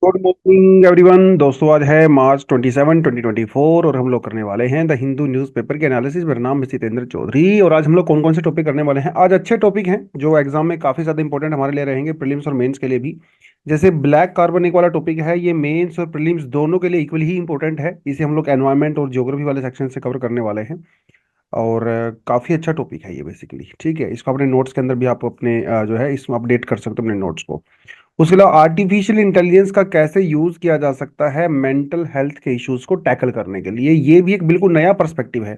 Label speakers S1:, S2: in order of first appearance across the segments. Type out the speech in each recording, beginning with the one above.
S1: Good morning everyone. दोस्तों, आज है मार्च 27 2024 और हम लोग करने वाले हैं द हिंदू न्यूज़पेपर के एनालिसिस। मेरा नाम है जितेंद्र चौधरी और आज हम लोग कौन कौन से टॉपिक करने वाले हैं। आज अच्छे टॉपिक हैं जो एग्जाम में काफ़ी ज़्यादा इंपॉर्टेंट हमारे लिए रहेंगे, प्रीलिम्स और मेंस के लिए भी। जैसे ब्लैक कार्बन एक वाला टॉपिक है, ये मेंस और प्रीलिम्स दोनों के लिए इक्वली ही इंपॉर्टेंट है। इसे हम लोग एनवायरमेंट और ज्योग्राफी वाले सेक्शन से कवर करने वाले हैं और काफ़ी अच्छा टॉपिक है ये बेसिकली। ठीक है, इसको अपने नोट्स के अंदर भी आप अपने जो है इसमें अपडेट कर सकते हो अपने नोट्स को। उसके अलावा आर्टिफिशियल इंटेलिजेंस का कैसे यूज किया जा सकता है मेंटल हेल्थ के इश्यूज को टैकल करने के लिए, ये भी एक बिल्कुल नया पर्सपेक्टिव है।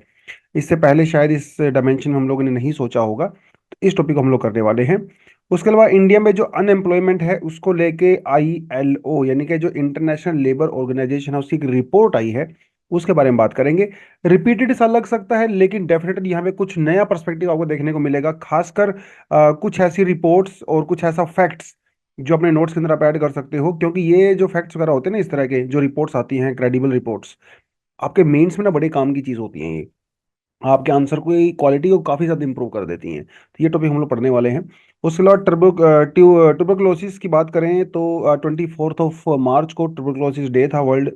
S1: इससे पहले शायद इस डायमेंशन में हम लोगों ने नहीं सोचा होगा, तो इस टॉपिक को हम लोग करने वाले हैं। उसके अलावा इंडिया में जो अनएम्प्लॉयमेंट है उसको लेके ILO यानी कि जो इंटरनेशनल लेबर ऑर्गेनाइजेशन है उसकी एक रिपोर्ट आई है, उसके बारे में बात करेंगे। रिपीटेड सा लग सकता है लेकिन डेफिनेटली यहाँ पे कुछ नया पर्सपेक्टिव आपको देखने को मिलेगा, खासकर कुछ ऐसी रिपोर्ट्स और कुछ ऐसा फैक्ट्स जो अपने नोट्स के अंदर आप ऐड कर सकते हो, क्योंकि ये जो फैक्ट्स वगैरह होते हैं ना, इस तरह के जो रिपोर्ट्स आती हैं, क्रेडिबल रिपोर्ट्स, आपके मेंस में ना बड़े काम की चीज होती हैं ये। आपके आंसर की क्वालिटी को काफी ज्यादा इंप्रूव कर देती हैं। तो ये टॉपिक हम लोग पढ़ने वाले हैं। उसके अलावा ट्यूबरक्लोसिस की बात करें तो 24 मार्च को ट्यूबरक्लोसिस डे था वर्ल्ड।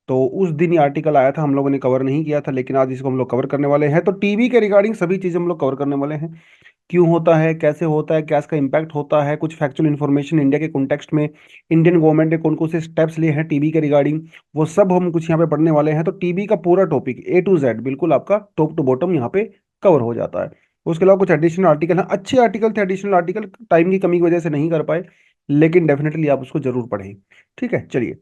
S1: तो उस दिन ये आर्टिकल आया था, हम लोगों ने कवर नहीं किया था, लेकिन आज इसको हम लोग कवर करने वाले हैं। तो टीबी के रिगार्डिंग सभी चीजें हम लोग कवर करने वाले हैं। क्यों होता है, कैसे होता है, क्या इसका इम्पैक्ट होता है, कुछ फैक्चुअल इन्फॉर्मेशन इंडिया के कॉन्टेक्स्ट में इंडियन गवर्नमेंट ने कौन कौन से स्टेप्स लिए हैं टीबी के रिगार्डिंग, वो सब हम कुछ यहाँ पे पढ़ने वाले हैं। तो टीबी का पूरा टॉपिक A to Z बिल्कुल आपका टॉप टू बॉटम यहाँ पे कवर हो जाता है। उसके अलावा कुछ एडिशनल आर्टिकल हैं, अच्छे आर्टिकल थे, एडिशनल आर्टिकल टाइम की कमी की वजह से नहीं कर पाए, लेकिन डेफिनेटली आप उसको जरूर पढ़ें। ठीक है, चलिए।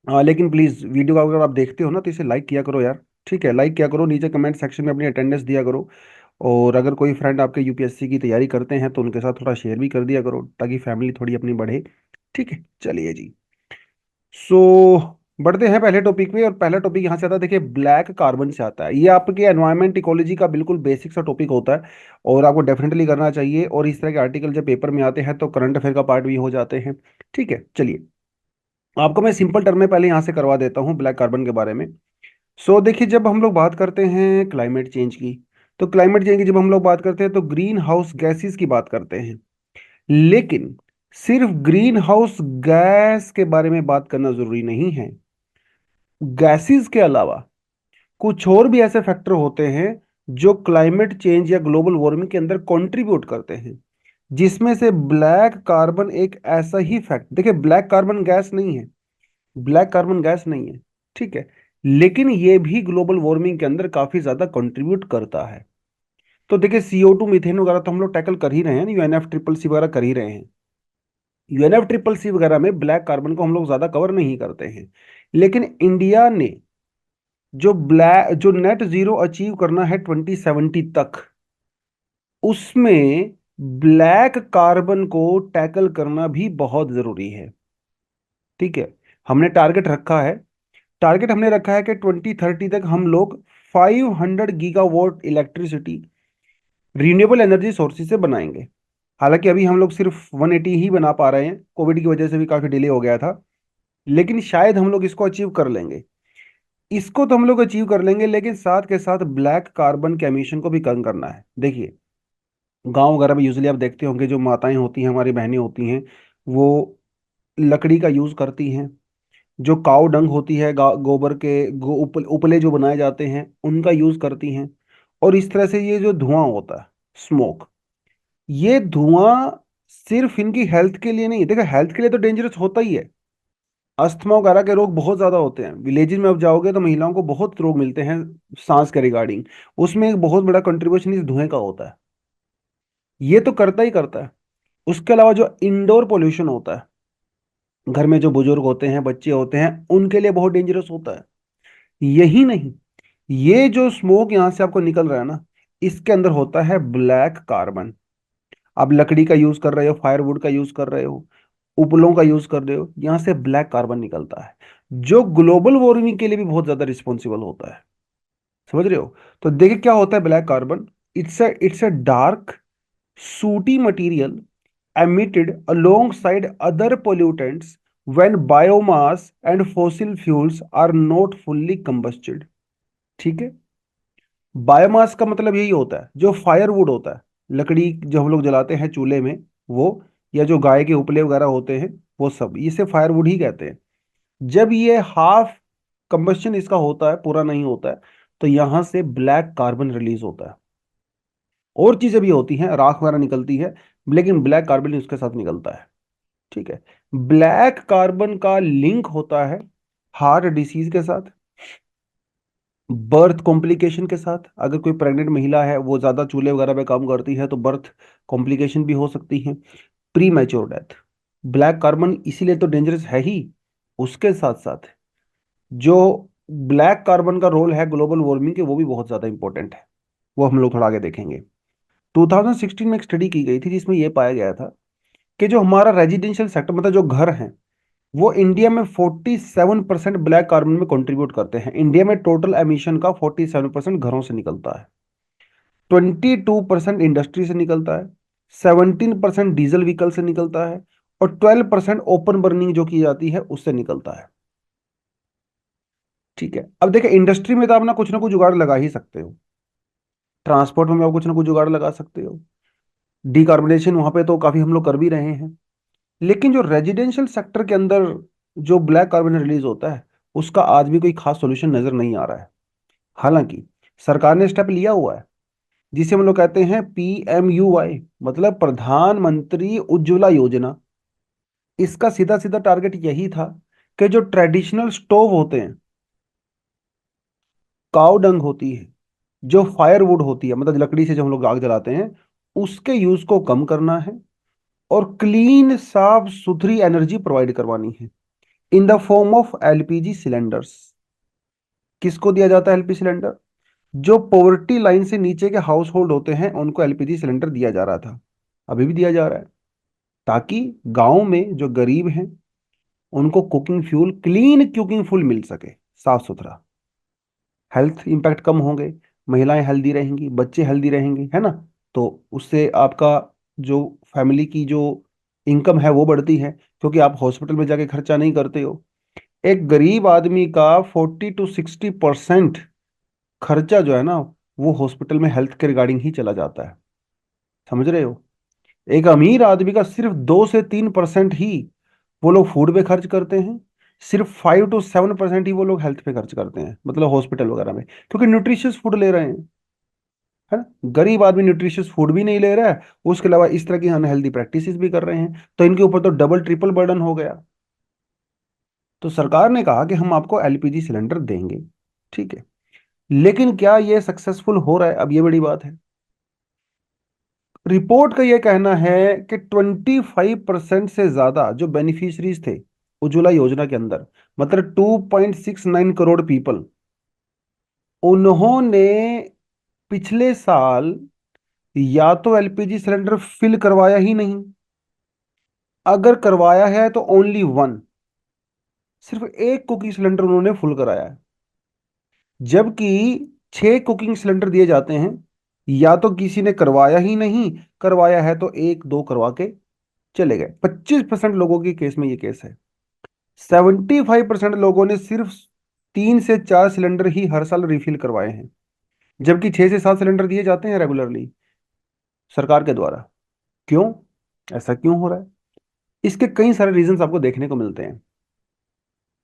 S1: लेकिन प्लीज वीडियो को अगर आप देखते हो ना तो इसे लाइक किया करो यार। ठीक है, लाइक किया करो, नीचे कमेंट सेक्शन में अपनी अटेंडेंस दिया करो। और अगर कोई फ्रेंड आपके यूपीएससी की तैयारी करते हैं तो उनके साथ थोड़ा शेयर भी कर दिया करो ताकि फैमिली थोड़ी अपनी बढ़े। ठीक है, चलिए जी। सो बढ़ते हैं पहले टॉपिक पे, और पहला टॉपिक यहाँ से आता है, देखिए ब्लैक कार्बन से आता है। ये आपके एनवायरमेंट इकोलॉजी का बिल्कुल बेसिक सा टॉपिक होता है और आपको डेफिनेटली करना चाहिए। और इस तरह के आर्टिकल जब पेपर में आते हैं तो करंट अफेयर का पार्ट भी हो जाते हैं। ठीक है, चलिए। आपको मैं सिंपल टर्म में पहले यहाँ से करवा देता हूँ ब्लैक कार्बन के बारे में। सो देखिए, जब हम लोग बात करते हैं क्लाइमेट चेंज की, तो क्लाइमेट चेंज की जब हम लोग बात करते हैं तो ग्रीन हाउस गैसेस की बात करते हैं। लेकिन सिर्फ ग्रीन हाउस गैस के बारे में बात करना जरूरी नहीं है। गैसेस के अलावा कुछ और भी ऐसे फैक्टर होते हैं जो क्लाइमेट चेंज या ग्लोबल वार्मिंग के अंदर कंट्रीब्यूट करते हैं, जिसमें से ब्लैक कार्बन एक ऐसा ही फैक्ट। देखिए, ब्लैक कार्बन गैस नहीं है, ब्लैक कार्बन गैस नहीं है। ठीक है, लेकिन ये भी ग्लोबल वार्मिंग के अंदर काफी ज्यादा कंट्रीब्यूट करता है। तो देखिए, CO2 मीथेन वगैरह तो हम लोग टैकल कर ही रहे हैं, UNFCCC वगैरह कर ही रहे हैं। UNFCCC वगैरह में ब्लैक कार्बन को हम लोग ज्यादा कवर नहीं करते हैं। लेकिन इंडिया ने जो नेट जीरो अचीव करना है 2070 तक, उसमें ब्लैक कार्बन को टैकल करना भी बहुत जरूरी है। ठीक है, हमने टारगेट रखा है, टारगेट हमने रखा है कि 2030 तक हम लोग 500 gigawatt electricity renewable energy sources से बनाएंगे। हालांकि अभी हम लोग सिर्फ 180 ही बना पा रहे हैं, कोविड की वजह से भी काफी डिले हो गया था, लेकिन शायद हम लोग इसको अचीव कर लेंगे। इसको तो हम लोग अचीव कर लेंगे, लेकिन साथ के साथ ब्लैक कार्बन के एमिशन को भी कम करना है। देखिए, गांव वगैरह में यूजली आप देखते होंगे जो माताएं होती हैं, हमारी बहनें होती हैं, वो लकड़ी का यूज करती हैं। जो काव डंग होती है, गोबर के उपले जो बनाए जाते हैं उनका यूज करती हैं। और इस तरह से ये जो धुआं होता है, स्मोक, ये धुआं सिर्फ इनकी हेल्थ के लिए नहीं, देखो हेल्थ के लिए तो डेंजरस होता ही है। अस्थमा वगैरह के रोग बहुत ज्यादा होते हैं, विलेजेस में अब जाओगे तो महिलाओं को बहुत रोग मिलते हैं सांस के रिगार्डिंग। उसमें एक बहुत बड़ा कंट्रीब्यूशन इस धुएं का होता है, ये तो करता ही करता है। उसके अलावा जो इंडोर पोल्यूशन होता है, घर में जो बुजुर्ग होते हैं, बच्चे होते हैं, उनके लिए बहुत डेंजरस होता है। यही नहीं, ये जो स्मोक यहां से आपको निकल रहा है ना, इसके अंदर होता है ब्लैक कार्बन। आप लकड़ी का यूज कर रहे हो, फायरवुड का यूज कर रहे हो, उपलों का यूज कर रहे हो, यहां से ब्लैक कार्बन निकलता है, जो ग्लोबल वार्मिंग के लिए भी बहुत ज्यादा रिस्पॉन्सिबल होता है। समझ रहे हो? तो देखिए क्या होता है black carbon. It's a dark सूटी material emitted alongside other pollutants when biomass and fossil fuels are not fully combusted। ठीक है, बायोमास का मतलब यही होता है, जो फायरवुड होता है, लकड़ी जो हम लोग जलाते हैं चूल्हे में, वो, या जो गाय के उपले वगैरह होते हैं, वो सब इसे फायरवुड ही कहते हैं। जब ये हाफ कंबस्शन इसका होता है, पूरा नहीं होता है, तो यहां से ब्लैक कार्बन रिलीज होता है। और चीजें भी होती हैं, राख वगैरह निकलती है, लेकिन ब्लैक कार्बन उसके साथ निकलता है। ठीक है। ब्लैक कार्बन का लिंक होता है हार्ट डिसीज के साथ, बर्थ कॉम्प्लिकेशन के साथ। अगर कोई प्रेग्नेंट महिला है, वो ज्यादा चूल्हे वगैरह पे काम करती है, तो बर्थ कॉम्प्लिकेशन भी हो सकती है। Pre mature death. Black carbon इसीलिए तो डेंजरस है ही। उसके साथ साथ जो ब्लैक कार्बन का रोल है ग्लोबल वार्मिंग के, वो भी बहुत ज्यादा इंपॉर्टेंट है। वो हम लोग थोड़ा आगे देखेंगे। 2016 में एक स्टडी की गई थी जिसमें यह पाया गया था कि जो हमारा रेजिडेंशियल सेक्टर, मतलब जो घर हैं, वो इंडिया में 47% ब्लैक कार्बन में कंट्रीब्यूट करते हैं। इंडिया में टोटल एमिशन का 47% घरों से निकलता है, 22% इंडस्ट्री से निकलता है, 17% डीजल व्हीकल से निकलता है, और 12% ओपन बर्निंग जो की जाती है उससे निकलता है। ठीक है। अब देखिए, इंडस्ट्री में तो आप ना कुछ जुगाड़ लगा ही सकते हो, ट्रांसपोर्ट में आप कुछ ना कुछ जुगाड़ लगा सकते हो, डिकार्बोनेशन वहां पे तो काफी हम लोग कर भी रहे हैं। लेकिन जो रेजिडेंशियल सेक्टर के अंदर जो ब्लैक कार्बन रिलीज होता है, उसका आज भी कोई खास सॉल्यूशन नजर नहीं आ रहा है। हालांकि सरकार ने स्टेप लिया हुआ है, जिसे हम लोग कहते हैं PMUY, मतलब प्रधानमंत्री उज्ज्वला योजना। इसका सीधा सीधा टारगेट यही था कि जो ट्रेडिशनल स्टोव होते हैं, काव डंग होती है, जो फायरवुड होती है, मतलब लकड़ी से जो हम लोग आग जलाते हैं, उसके यूज को कम करना है, और क्लीन साफ सुथरी एनर्जी प्रोवाइड करवानी है in the form of LPG cylinders. किसको दिया जाता है LPG सिलेंडर? जो पॉवर्टी लाइन से नीचे के हाउस होल्ड होते हैं, उनको LPG सिलेंडर दिया जा रहा था, अभी भी दिया जा रहा है, ताकि गांव में जो गरीब हैं उनको cooking fuel, clean cooking fuel मिल सके, साफ सुथरा। हेल्थ इंपैक्ट कम होंगे, महिलाएं हेल्दी रहेंगी, बच्चे हेल्दी रहेंगे, है ना। तो उससे आपका जो फैमिली की जो इनकम है वो बढ़ती है, क्योंकि आप हॉस्पिटल में जाके खर्चा नहीं करते हो। एक गरीब आदमी का 40 to 60% खर्चा जो है ना, वो हॉस्पिटल में हेल्थ के रिगार्डिंग ही चला जाता है। समझ रहे हो? एक अमीर आदमी का सिर्फ 2 से 3% ही वो लोग फूड पे खर्च करते हैं, सिर्फ 5 to 7% ही वो लोग हेल्थ पे खर्च करते हैं, मतलब हॉस्पिटल वगैरह में, क्योंकि न्यूट्रिशियस फूड ले रहे हैं। है ना। गरीब आदमी न्यूट्रिशियस फूड भी नहीं ले रहा है, उसके अलावा इस तरह की अनहेल्दी प्रैक्टिसेस भी कर रहे हैं, तो इनके ऊपर तो डबल ट्रिपल बर्डन हो गया। तो सरकार ने कहा कि हम आपको LPG सिलेंडर देंगे। ठीक है। लेकिन क्या ये सक्सेसफुल हो रहा है, अब ये बड़ी बात है। रिपोर्ट का यह कहना है कि 25% से ज्यादा जो बेनिफिशरीज थे उज्ज्वला योजना के अंदर, मतलब 2.69 करोड़ पीपल, उन्होंने पिछले साल या तो LPG सिलेंडर फिल करवाया ही नहीं, अगर करवाया है तो ओनली वन, सिर्फ एक कुकिंग सिलेंडर उन्होंने फुल कराया है। जबकि 6 कुकिंग सिलेंडर दिए जाते हैं, या तो किसी ने करवाया ही नहीं, करवाया है तो एक दो करवा के चले गए। 25% लोगों के केस में ये केस है। 75% लोगों ने सिर्फ 3 से 4 सिलेंडर ही हर साल रिफिल करवाए हैं, जबकि 6 से 7 सिलेंडर दिए जाते हैं रेगुलरली सरकार के द्वारा। क्यों? ऐसा क्यों हो रहा है? इसके कई सारे रीजंस आपको देखने को मिलते हैं।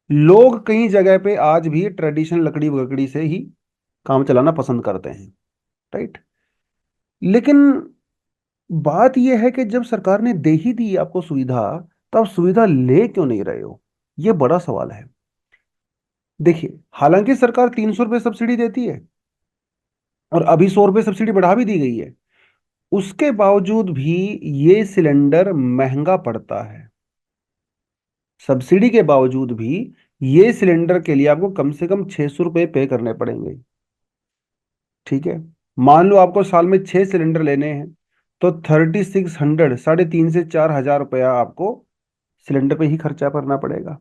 S1: लोग कई जगह पे आज भी ट्रेडिशनल लकड़ी वकड़ी से ही काम चलाना पसंद करते हैं, राइट। लेकिन बात यह है कि जब सरकार ने दे ही दी आपको सुविधा, तो आप सुविधा ले क्यों नहीं रहे हो? यह बड़ा सवाल है। देखिए, हालांकि सरकार 300 रुपये सब्सिडी देती है, और अभी 100 रुपये सब्सिडी बढ़ा भी दी गई है, उसके बावजूद भी ये सिलेंडर महंगा पड़ता है। सब्सिडी के बावजूद भी ये सिलेंडर के लिए आपको कम से कम 600 रुपये पे करने पड़ेंगे। ठीक है। मान लो आपको साल में 6 सिलेंडर लेने हैं, तो 3600, 3,500 से 4,000 रुपया आपको सिलेंडर पे ही खर्चा करना पड़ेगा।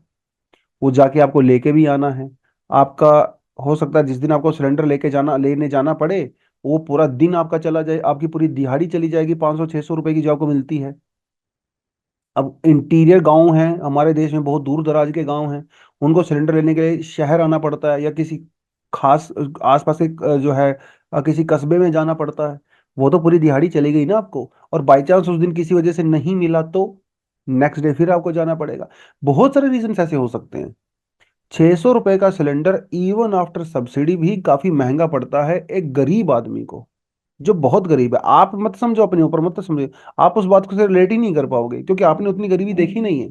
S1: वो जाके आपको लेके भी आना है। आपका हो सकता है जिस दिन आपको सिलेंडर लेने जाना पड़े, वो पूरा दिन आपका चला जाए, आपकी पूरी दिहाड़ी चली जाएगी 500 600 रुपए की जो आपको मिलती है। अब इंटीरियर गांव हैं हमारे देश में, बहुत दूर दराज के गांव हैं, उनको सिलेंडर लेने के लिए शहर आना पड़ता है, या किसी खास आसपास के जो है किसी कस्बे में जाना पड़ता है। वो तो पूरी दिहाड़ी चली गई ना आपको, और बाई चांस उस दिन किसी वजह से नहीं मिला तो नेक्स्ट डे फिर आपको जाना पड़ेगा। बहुत सारे रीजन ऐसे हो सकते हैं। 600 रुपए का सिलेंडर इवन आफ्टर सब्सिडी भी काफी महंगा पड़ता है एक गरीब आदमी को, जो बहुत गरीब है। आप मत समझो, अपने ऊपर मत समझो, आप उस बात को से रिलेट ही नहीं कर पाओगे क्योंकि आपने उतनी गरीबी देखी नहीं है।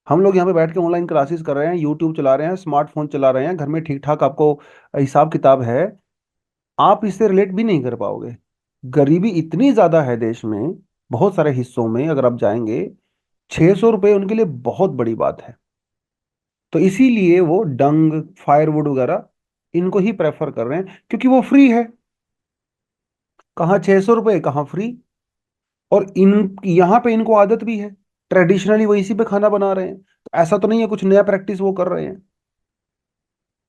S1: हम लोग यहाँ पे बैठ के ऑनलाइन क्लासेस कर रहे हैं, यूट्यूब चला रहे हैं, स्मार्टफोन चला रहे हैं, घर में ठीक ठाक आपको हिसाब किताब है, आप इससे रिलेट भी नहीं कर पाओगे। गरीबी इतनी ज्यादा है देश में, बहुत सारे हिस्सों में अगर आप जाएंगे, 600 रुपये उनके लिए बहुत बड़ी बात है। तो इसीलिए वो डंग, फायरवुड वगैरह इनको ही प्रेफर कर रहे हैं क्योंकि वो फ्री है। कहाँ 600 रुपये, कहाँ फ्री। और इन यहाँ पे इनको आदत भी है, ट्रेडिशनली वो इसी पे खाना बना रहे हैं, तो ऐसा तो नहीं है कुछ नया प्रैक्टिस वो कर रहे हैं।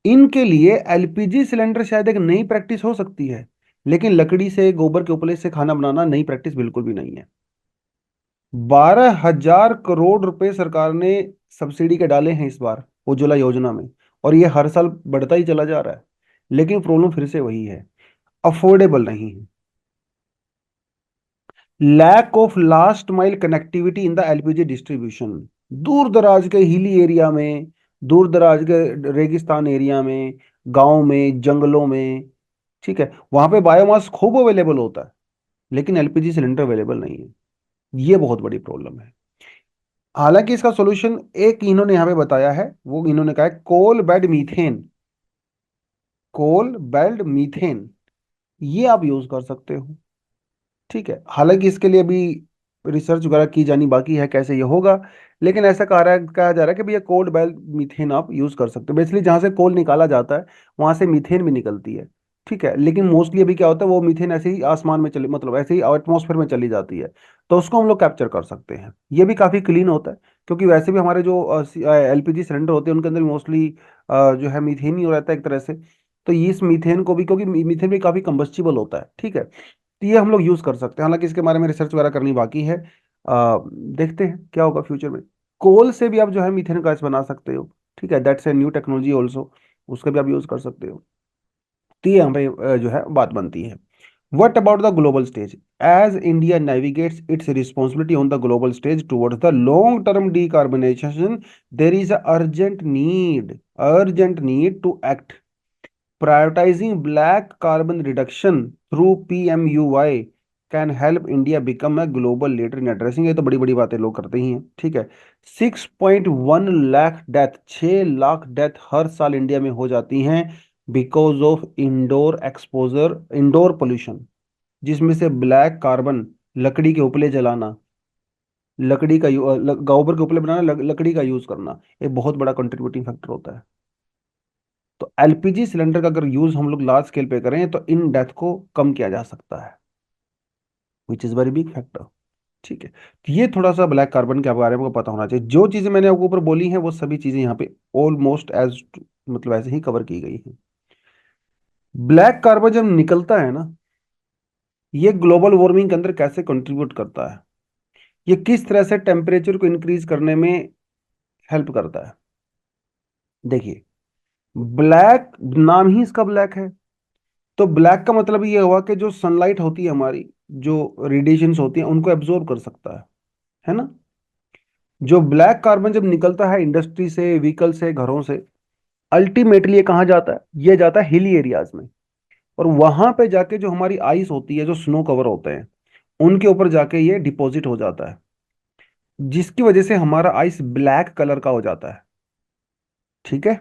S1: इनके लिए एलपीजी सिलेंडर शायद एक नई प्रैक्टिस हो सकती है, लेकिन लकड़ी से, गोबर के उपले से खाना बनाना नई प्रैक्टिस बिल्कुल भी नहीं है। 12,000 करोड़ रुपए सरकार ने सब्सिडी के डाले हैं इस बार उज्ज्वला योजना में, और ये हर साल बढ़ता ही चला जा रहा है। लेकिन प्रॉब्लम फिर से वही है, अफोर्डेबल नहीं है। Lack of last mile connectivity in the LPG distribution. दूर दराज के हिली एरिया में, दूर दराज के रेगिस्तान एरिया में, गांव में, जंगलों में, ठीक है, वहां पे बायोमास खूब अवेलेबल होता है, लेकिन एलपीजी सिलेंडर अवेलेबल नहीं है। ये बहुत बड़ी प्रॉब्लम है। हालांकि इसका सॉल्यूशन एक इन्होंने यहाँ पे बताया है, वो इन्होंने कहा है कोल बेड मीथेन। कोल बेल्ट मीथेन, ये आप यूज कर सकते हो। ठीक है, हालांकि इसके लिए अभी रिसर्च वगैरह की जानी बाकी है कैसे ये होगा, लेकिन ऐसा कहा जा रहा है कि भैया कोल्ड बेल्ट मीथेन आप यूज कर सकते हो। बेसिकली जहाँ से कोल निकाला जाता है वहां से मीथेन भी निकलती है। ठीक है, लेकिन मोस्टली अभी क्या होता है, वो मीथेन ऐसे ही आसमान में चली, मतलब ऐसे ही एटमॉस्फेयर में चली जाती है, तो उसको हम लोग कैप्चर कर सकते हैं। ये भी काफी क्लीन होता है, क्योंकि वैसे भी हमारे जो एलपीजी सिलेंडर होते हैं उनके अंदर मोस्टली जो है मीथेन ही रहता है एक तरह से। तो इस मीथेन को भी, क्योंकि मीथेन भी काफी कंबस्टिबल होता है, ठीक है, तो ये हम लोग यूज कर सकते हैं। हालांकि इसके बारे में रिसर्च वगैरह करनी बाकी है, देखते हैं क्या होगा फ्यूचर में। कोल से भी आप जो है मीथेन गैस बना सकते हो, ठीक है, that's a new technology also, उसका भी आप यूज कर सकते हो। तो ये हमें जो है बात बनती है। What about the global stage? As India navigates its responsibility on the global stage towards the long-term decarbonization, there is a urgent need to act. Prioritizing black carbon reduction through PMUY can help India become a global leader in addressing, ये तो बड़ी बड़ी बातें लोग करते ही हैं, ठीक है। 6.1 लाख डेथ, 6 लाख डेथ हर साल इंडिया में हो जाती हैं because of indoor exposure, indoor pollution, जिसमें से ब्लैक कार्बन, लकड़ी के उपले जलाना, लकड़ी का गोबर के उपले बनाना, लकड़ी का यूज करना, एक बहुत बड़ा कंट्रीब्यूटिंग फैक्टर होता है। तो एलपीजी सिलेंडर का अगर यूज हम लोग लार्ज स्केल पे करें तो इन डेथ को कम किया जा सकता है, which is very big factor. ठीक है, तो ये थोड़ा सा ब्लैक कार्बन के बारे में आपको पता होना चाहिए। जो चीजें मैंने आपको ऊपर बोली हैं वो सभी चीजें यहाँ पे ऑलमोस्ट एज, मतलब ऐसे ही कवर की गई हैं। ब्लैक कार्बन जब निकलता है ना, ये ग्लोबल वार्मिंग के अंदर कैसे कंट्रीब्यूट करता है, ये किस तरह से टेम्परेचर को इंक्रीज करने में हेल्प करता है। देखिए, ब्लैक, नाम ही इसका ब्लैक है, तो ब्लैक का मतलब ये हुआ कि जो सनलाइट होती है हमारी, जो रेडिएशंस होती हैं उनको एब्जॉर्ब कर सकता है ना। जो ब्लैक कार्बन जब निकलता है इंडस्ट्री से, व्हीकल से, घरों से, अल्टीमेटली ये कहाँ जाता है, ये जाता है हिली एरियाज में, और वहां पे जाके जो हमारी आइस होती है, जो स्नो कवर होते हैं, उनके ऊपर जाके ये डिपॉजिट हो जाता है, जिसकी वजह से हमारा आइस ब्लैक कलर का हो जाता है। ठीक है,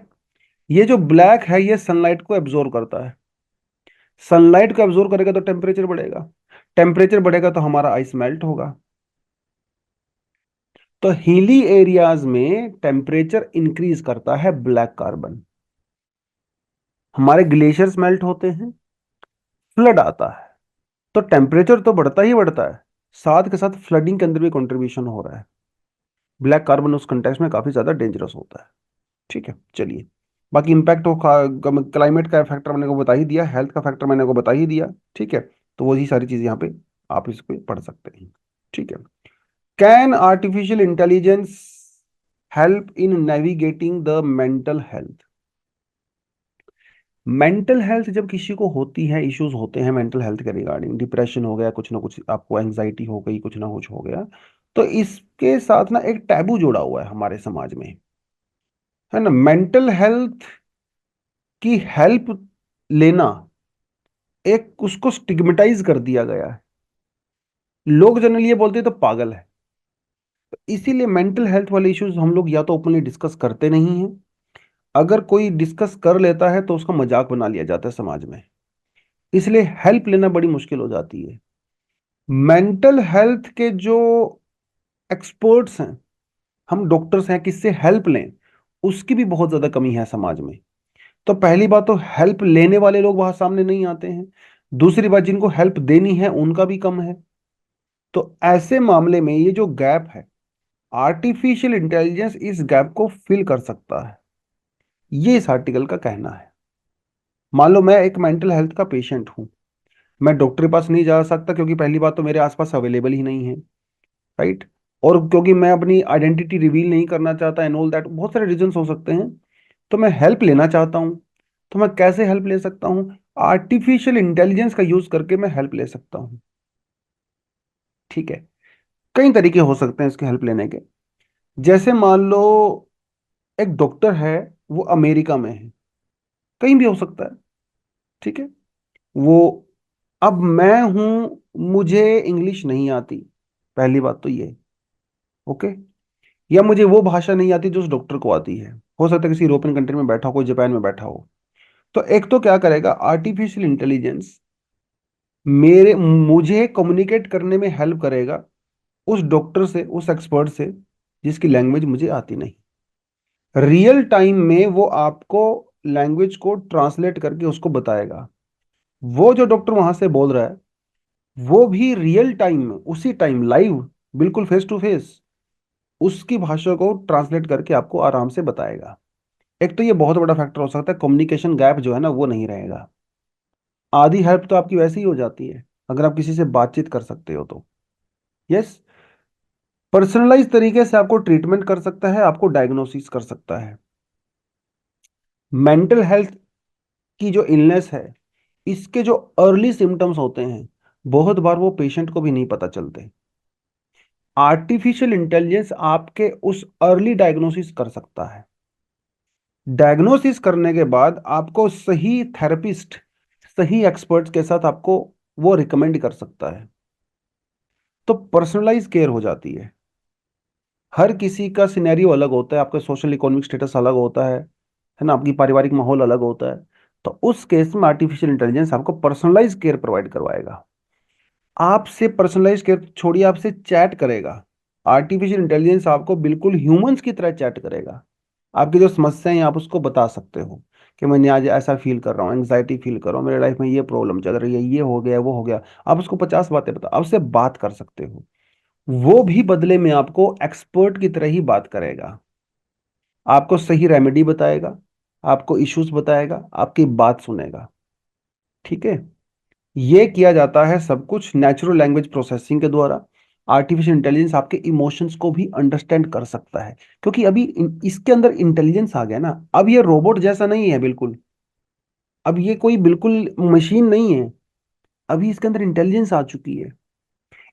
S1: ये जो ब्लैक है ये सनलाइट को एब्जॉर्ब करता है, सनलाइट को एब्जॉर्ब करेगा तो टेम्परेचर बढ़ेगा, टेम्परेचर बढ़ेगा तो हमारा आइस मेल्ट होगा। तो हिली एरियाज में टेम्परेचर इंक्रीज करता है ब्लैक कार्बन, हमारे ग्लेशियर्स मेल्ट होते हैं, फ्लड आता है, तो टेम्परेचर तो बढ़ता ही बढ़ता है, साथ के साथ फ्लडिंग के अंदर भी कंट्रीब्यूशन हो रहा है। ब्लैक कार्बन उस कंटेक्स्ट में काफी ज्यादा डेंजरस होता है। ठीक है, चलिए, बाकी इम्पैक्ट ऑफ क्लाइमेट का फैक्टर मैंने को बता ही दिया, हेल्थ का फैक्टर मैंने को बता ही दिया। ठीक है, तो वही सारी चीजें यहाँ पे आप इस पे पढ़ सकते हैं। ठीक है, can artificial intelligence help in navigating the mental health. Mental health जब किसी को होती है, इश्यूज होते हैं मेंटल हेल्थ के रिगार्डिंग, डिप्रेशन हो गया, कुछ ना कुछ आपको एंजाइटी हो गई, कुछ ना कुछ हो गया, तो इसके साथ ना एक टैबू जोड़ा हुआ है हमारे समाज में, है ना। मेंटल हेल्थ की हेल्प लेना एक उसको स्टिग्मेटाइज कर दिया गया है। लोग जनरली ये बोलते हैं तो पागल है। तो इसीलिए मेंटल हेल्थ वाले इश्यूज हम लोग या तो ओपनली डिस्कस करते नहीं हैं, अगर कोई डिस्कस कर लेता है तो उसका मजाक बना लिया जाता है समाज में। इसलिए हेल्प लेना बड़ी मुश्किल हो जाती है। मेंटल हेल्थ के जो एक्सपर्ट्स हैं, हम डॉक्टर्स हैं, किससे हेल्प लें, उसकी भी बहुत ज्यादा कमी है समाज में। तो पहली बात तो हेल्प लेने वाले लोग वहां सामने नहीं आते हैं। दूसरी बात, जिनको हेल्प देनी है उनका भी कम है। तो ऐसे मामले में ये जो गैप है, आर्टिफिशियल इंटेलिजेंस इस गैप को फिल कर सकता है, ये इस आर्टिकल का कहना है। मान लो मैं एक मेंटल हेल्थ का पेशेंट हूं, मैं डॉक्टर के पास नहीं जा सकता क्योंकि पहली बात तो मेरे आसपास अवेलेबल ही नहीं है, राइट। और क्योंकि मैं अपनी आइडेंटिटी रिवील नहीं करना चाहता एंड ऑल दैट, बहुत सारे रीजंस हो सकते हैं। तो मैं हेल्प लेना चाहता हूं, तो मैं कैसे हेल्प ले सकता हूं? आर्टिफिशियल इंटेलिजेंस का यूज करके मैं हेल्प ले सकता हूं। ठीक है, कई तरीके हो सकते हैं इसके हेल्प लेने के। जैसे मान लो एक डॉक्टर है, वो अमेरिका में है, कहीं भी हो सकता है, ठीक है। वो, अब मैं हूं, मुझे इंग्लिश नहीं आती, पहली बात तो ये, ओके। या मुझे वो भाषा नहीं आती जो उस डॉक्टर को आती है, हो सकता है किसी यूरोपियन कंट्री में बैठा हो, कोई जापान में बैठा हो। तो एक तो क्या करेगा आर्टिफिशियल इंटेलिजेंस, मेरे मुझे कम्युनिकेट करने में हेल्प करेगा उस डॉक्टर से, उस एक्सपर्ट से जिसकी लैंग्वेज मुझे आती नहीं। रियल टाइम में वो आपको लैंग्वेज को ट्रांसलेट करके उसको बताएगा। वो जो डॉक्टर वहां से बोल रहा है, वो भी रियल टाइम में, उसी टाइम लाइव, बिल्कुल फेस टू फेस, उसकी भाषा को ट्रांसलेट करके आपको आराम से बताएगा। एक तो ये बहुत बड़ा फैक्टर हो सकता है, कम्युनिकेशन गैप जो है ना वो नहीं रहेगा। आधी हेल्प तो आपकी वैसे ही हो जाती है अगर आप किसी से बातचीत कर सकते हो तो। यस, पर्सनलाइज तरीके से आपको ट्रीटमेंट कर सकता है, आपको डायग्नोसिस कर सकता है। मेंटल हेल्थ की जो इलनेस है, इसके जो अर्ली सिम्टम्स होते हैं, बहुत बार वो पेशेंट को भी नहीं पता चलते। आर्टिफिशियल इंटेलिजेंस आपके उस अर्ली डायग्नोसिस कर सकता है। डायग्नोसिस करने के बाद आपको सही थेरेपिस्ट, सही एक्सपर्ट्स के साथ आपको वो रिकमेंड कर सकता है। तो पर्सनलाइज केयर हो जाती है। हर किसी का सिनेरियो अलग होता है, आपका सोशल इकोनॉमिक स्टेटस अलग होता है ना, आपकी पारिवारिक माहौल अलग होता है। तो उस केस में आर्टिफिशियल इंटेलिजेंस आपको पर्सनलाइज केयर प्रोवाइड करवाएगा। आपसे पर्सनलाइज केयर छोड़िए, आपसे चैट करेगा। आर्टिफिशियल इंटेलिजेंस आपको बिल्कुल ह्यूमंस की तरह चैट करेगा। आपकी जो समस्याएं हैं आप उसको बता सकते हो कि मैंने आज ऐसा फील कर रहा हूँ, एंग्जाइटी फील कर रहा हूँ, मेरे लाइफ में ये प्रॉब्लम चल रही है, ये हो गया वो हो गया। आप उसको 50 बातें बता, आपसे बात कर सकते हो। वो भी बदले में आपको एक्सपर्ट की तरह ही बात करेगा, आपको सही रेमेडी बताएगा, आपको इश्यूज बताएगा, आपकी बात सुनेगा। ठीक है, ये किया जाता है सब कुछ नेचुरल लैंग्वेज प्रोसेसिंग के द्वारा। आर्टिफिशियल इंटेलिजेंस आपके इमोशंस को भी अंडरस्टैंड कर सकता है, क्योंकि अभी इसके अंदर इंटेलिजेंस आ गया ना। अब ये रोबोट जैसा नहीं है बिल्कुल, अब ये कोई बिल्कुल मशीन नहीं है, अभी इसके अंदर इंटेलिजेंस आ चुकी है।